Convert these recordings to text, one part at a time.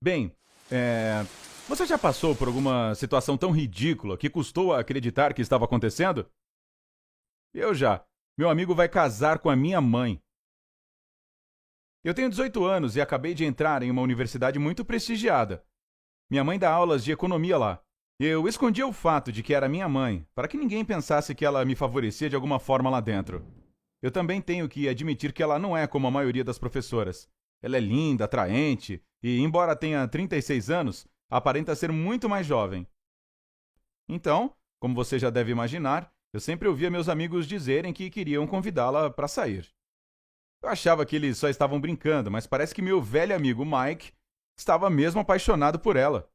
Bem, você já passou por alguma situação tão ridícula que custou acreditar que estava acontecendo? Eu já. Meu amigo vai casar com a minha mãe. Eu tenho 18 anos e acabei de entrar em uma universidade muito prestigiada. Minha mãe dá aulas de economia lá. Eu escondia o fato de que era minha mãe, para que ninguém pensasse que ela me favorecia de alguma forma lá dentro. Eu também tenho que admitir que ela não é como a maioria das professoras. Ela é linda, atraente e, embora tenha 36 anos, aparenta ser muito mais jovem. Então, como você já deve imaginar, eu sempre ouvia meus amigos dizerem que queriam convidá-la para sair. Eu achava que eles só estavam brincando, mas parece que meu velho amigo Mike estava mesmo apaixonado por ela.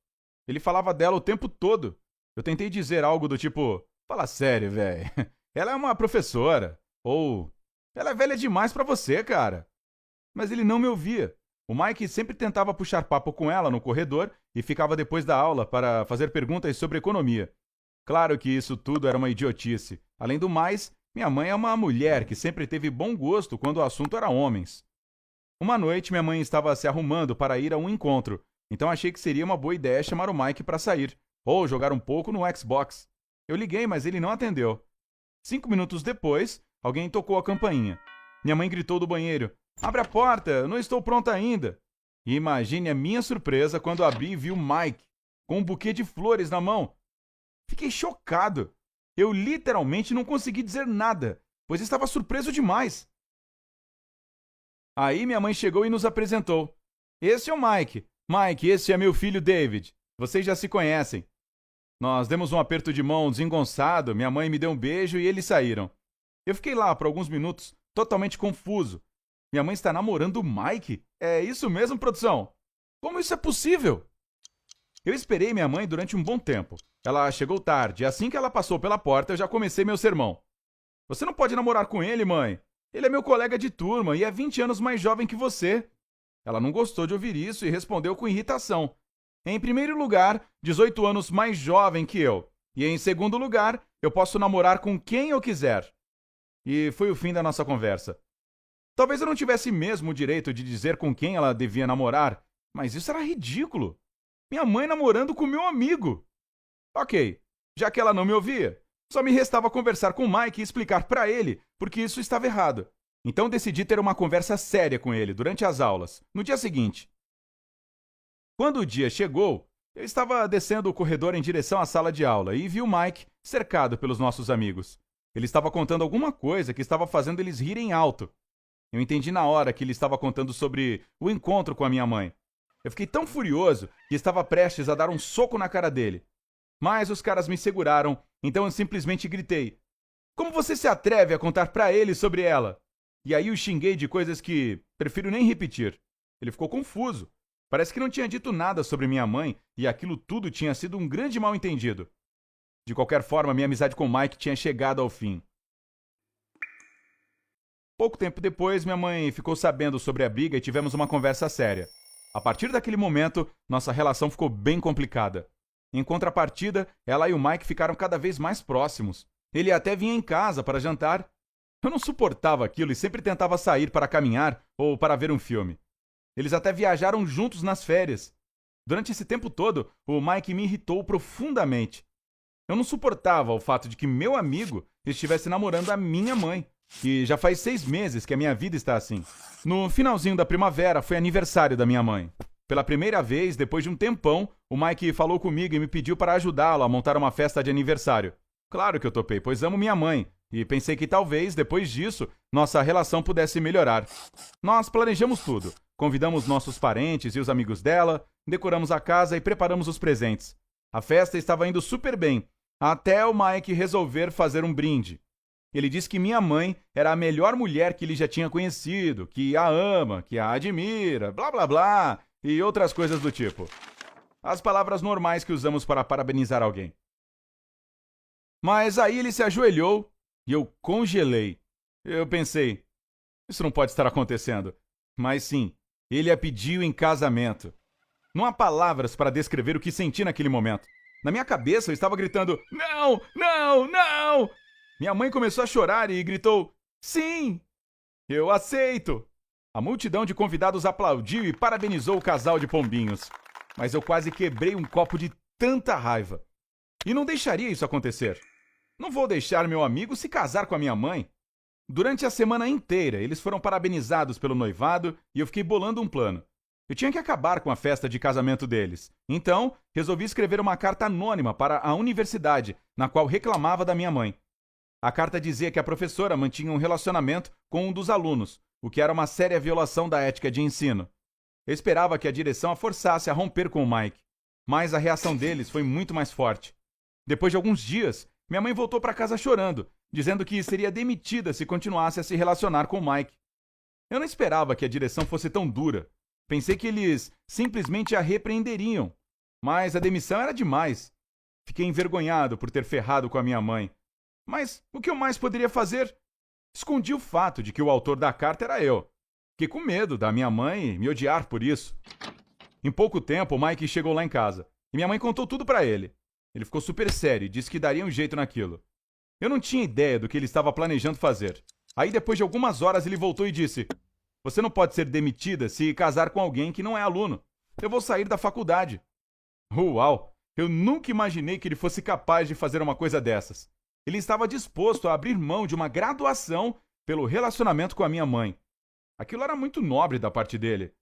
Ele falava dela o tempo todo. Eu tentei dizer algo do tipo: fala sério, velho. Ela é uma professora. Ou ela é velha demais pra você, cara. Mas ele não me ouvia. O Mike sempre tentava puxar papo com ela no corredor e ficava depois da aula para fazer perguntas sobre economia. Claro que isso tudo era uma idiotice. Além do mais, minha mãe é uma mulher que sempre teve bom gosto quando o assunto era homens. Uma noite, minha mãe estava se arrumando para ir a um encontro, então achei que seria uma boa ideia chamar o Mike para sair, ou jogar um pouco no Xbox. Eu liguei, mas ele não atendeu. 5 minutos depois, alguém tocou a campainha. Minha mãe gritou do banheiro: abre a porta, eu não estou pronta ainda. E imagine a minha surpresa quando abri e vi o Mike, com um buquê de flores na mão. Fiquei chocado. Eu literalmente não consegui dizer nada, pois estava surpreso demais. Aí minha mãe chegou e nos apresentou. Esse é o Mike. Mike, esse é meu filho David. Vocês já se conhecem. Nós demos um aperto de mão desengonçado, minha mãe me deu um beijo e eles saíram. Eu fiquei lá por alguns minutos, totalmente confuso. Minha mãe está namorando o Mike? É isso mesmo, produção? Como isso é possível? Eu esperei minha mãe durante um bom tempo. Ela chegou tarde e assim que ela passou pela porta eu já comecei meu sermão. Você não pode namorar com ele, mãe. Ele é meu colega de turma e é 20 anos mais jovem que você. Ela não gostou de ouvir isso e respondeu com irritação. Em primeiro lugar, 18 anos mais jovem que eu. E em segundo lugar, eu posso namorar com quem eu quiser. E foi o fim da nossa conversa. Talvez eu não tivesse mesmo o direito de dizer com quem ela devia namorar, mas isso era ridículo. Minha mãe namorando com meu amigo. Ok, já que ela não me ouvia, só me restava conversar com o Mike e explicar para ele porque isso estava errado. Então decidi ter uma conversa séria com ele durante as aulas, no dia seguinte. Quando o dia chegou, eu estava descendo o corredor em direção à sala de aula e vi o Mike cercado pelos nossos amigos. Ele estava contando alguma coisa que estava fazendo eles rirem alto. Eu entendi na hora que ele estava contando sobre o encontro com a minha mãe. Eu fiquei tão furioso que estava prestes a dar um soco na cara dele. Mas os caras me seguraram, então eu simplesmente gritei: como você se atreve a contar pra ele sobre ela? E aí o xinguei de coisas que prefiro nem repetir. Ele ficou confuso. Parece que não tinha dito nada sobre minha mãe e aquilo tudo tinha sido um grande mal-entendido. De qualquer forma, minha amizade com Mike tinha chegado ao fim. Pouco tempo depois, minha mãe ficou sabendo sobre a briga e tivemos uma conversa séria. A partir daquele momento, nossa relação ficou bem complicada. Em contrapartida, ela e o Mike ficaram cada vez mais próximos. Ele até vinha em casa para jantar. Eu não suportava aquilo e sempre tentava sair para caminhar ou para ver um filme. Eles até viajaram juntos nas férias. Durante esse tempo todo, o Mike me irritou profundamente. Eu não suportava o fato de que meu amigo estivesse namorando a minha mãe. E já faz 6 meses que a minha vida está assim. No finalzinho da primavera foi aniversário da minha mãe. Pela primeira vez, depois de um tempão, o Mike falou comigo e me pediu para ajudá-lo a montar uma festa de aniversário. Claro que eu topei, pois amo minha mãe. E pensei que talvez, depois disso, nossa relação pudesse melhorar. Nós planejamos tudo. Convidamos nossos parentes e os amigos dela, decoramos a casa e preparamos os presentes. A festa estava indo super bem, até o Mike resolver fazer um brinde. Ele disse que minha mãe era a melhor mulher que ele já tinha conhecido, que a ama, que a admira, blá blá blá, e outras coisas do tipo. As palavras normais que usamos para parabenizar alguém. Mas aí ele se ajoelhou e eu congelei. Eu pensei, isso não pode estar acontecendo. Mas sim, ele a pediu em casamento. Não há palavras para descrever o que senti naquele momento. Na minha cabeça eu estava gritando: não, não, não! Minha mãe começou a chorar e gritou: sim, eu aceito! A multidão de convidados aplaudiu e parabenizou o casal de pombinhos. mas eu quase quebrei um copo de tanta raiva. E não deixaria isso acontecer. Não vou deixar meu amigo se casar com a minha mãe. Durante a semana inteira, eles foram parabenizados pelo noivado e eu fiquei bolando um plano. Eu tinha que acabar com a festa de casamento deles. Então, resolvi escrever uma carta anônima para a universidade, na qual reclamava da minha mãe. A carta dizia que a professora mantinha um relacionamento com um dos alunos, o que era uma séria violação da ética de ensino. Eu esperava que a direção a forçasse a romper com o Mike, mas a reação deles foi muito mais forte. Depois de alguns dias, minha mãe voltou para casa chorando, dizendo que seria demitida se continuasse a se relacionar com o Mike. Eu não esperava que a direção fosse tão dura. Pensei que eles simplesmente a repreenderiam, mas a demissão era demais. Fiquei envergonhado por ter ferrado com a minha mãe. Mas o que eu mais poderia fazer? Escondi o fato de que o autor da carta era eu. Fiquei com medo da minha mãe me odiar por isso. Em pouco tempo, o Mike chegou lá em casa e minha mãe contou tudo para ele. Ele ficou super sério e disse que daria um jeito naquilo. Eu não tinha ideia do que ele estava planejando fazer. Aí, depois de algumas horas, ele voltou e disse: "Você não pode ser demitida se casar com alguém que não é aluno. Eu vou sair da faculdade." Uau! Eu nunca imaginei que ele fosse capaz de fazer uma coisa dessas. Ele estava disposto a abrir mão de uma graduação pelo relacionamento com a minha mãe. Aquilo era muito nobre da parte dele.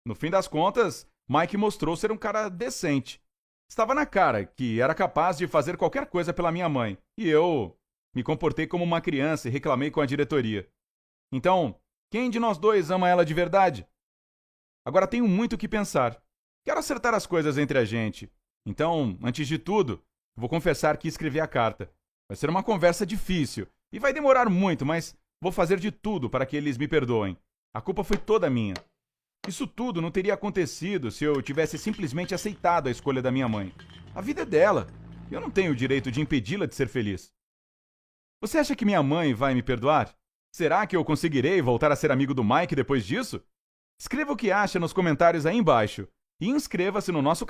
No fim das contas, Mike mostrou ser um cara decente. Estava na cara que era capaz de fazer qualquer coisa pela minha mãe, e eu me comportei como uma criança e reclamei com a diretoria. Então, quem de nós dois ama ela de verdade? Agora tenho muito o que pensar. Quero acertar as coisas entre a gente. Então, antes de tudo, vou confessar que escrevi a carta. Vai ser uma conversa difícil e vai demorar muito, mas vou fazer de tudo para que eles me perdoem. A culpa foi toda minha. Isso tudo não teria acontecido se eu tivesse simplesmente aceitado a escolha da minha mãe. A vida é dela. Eu não tenho o direito de impedi-la de ser feliz. Você acha que minha mãe vai me perdoar? Será que eu conseguirei voltar a ser amigo do Mike depois disso? Escreva o que acha nos comentários aí embaixo e inscreva-se no nosso canal.